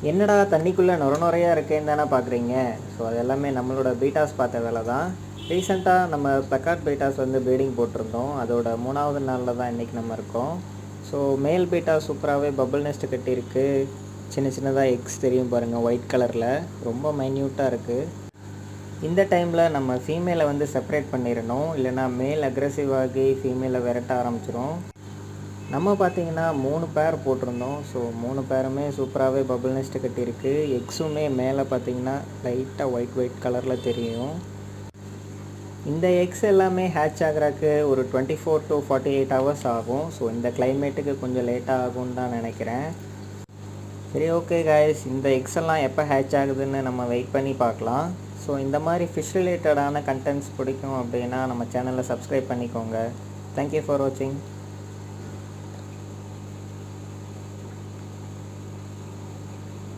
என்னடா தண்ணிக்குள்ளே நுரையா இருக்கேன்னு தானே பார்க்குறீங்க. ஸோ அது எல்லாமே நம்மளோட பீட்டாஸ் பார்த்த வேலை தான். ரீசெண்டாக நம்ம பெக்கார்ட் பீட்டாஸ் வந்து ப்ரீடிங் போட்டிருந்தோம். அதோட 3வது நாளில் தான் இன்றைக்கி நம்ம இருக்கோம். ஸோ மேல் பீட்டா சூப்பராகவே பபிள் நெஸ்ட் கட்டியிருக்கு. சின்ன சின்னதாக எக்ஸ் தெரியும் பாருங்கள், ஒயிட் கலரில் ரொம்ப மைன்யூட்டாக இருக்குது. இந்த டைமில் நம்ம ஃபீமேலை வந்து செப்பரேட் பண்ணிடணும், இல்லைனா மேல் அக்ரெசிவ் ஆகி ஃபீமேலை விரட்ட ஆரம்பிச்சிடும். நம்ம பார்த்திங்கன்னா 3 பேர் போட்டிருந்தோம். ஸோ 3 பேருமே சூப்பராகவே பபிள் நெஸ்ட் கட்டியிருக்கு. எக்ஸுமே மேலே பார்த்திங்கன்னா லைட்டாக ஒயிட் கலரில் தெரியும். இந்த எக்ஸ் எல்லாமே ஹேட்ச் ஆகிறதுக்கு ஒரு 24 to 48 ஹவர்ஸ் ஆகும். ஸோ இந்த கிளைமேட்டுக்கு கொஞ்சம் லேட்டாக ஆகும்னு தான் நினைக்கிறேன். சரி, ஓகே காய்ஸ், இந்த எக்ஸ் எல்லாம் எப்போ ஹேட்ச் ஆகுதுன்னு நம்ம வெயிட் பண்ணி பார்க்கலாம். ஸோ இந்த மாதிரி ஃபிஷ் ரிலேட்டடான கண்டென்ட்ஸ் பிடிக்கும் அப்படின்னா நம்ம சேனலை சப்ஸ்கிரைப் பண்ணிக்கோங்க. தேங்க்யூ ஃபார் வாட்சிங்.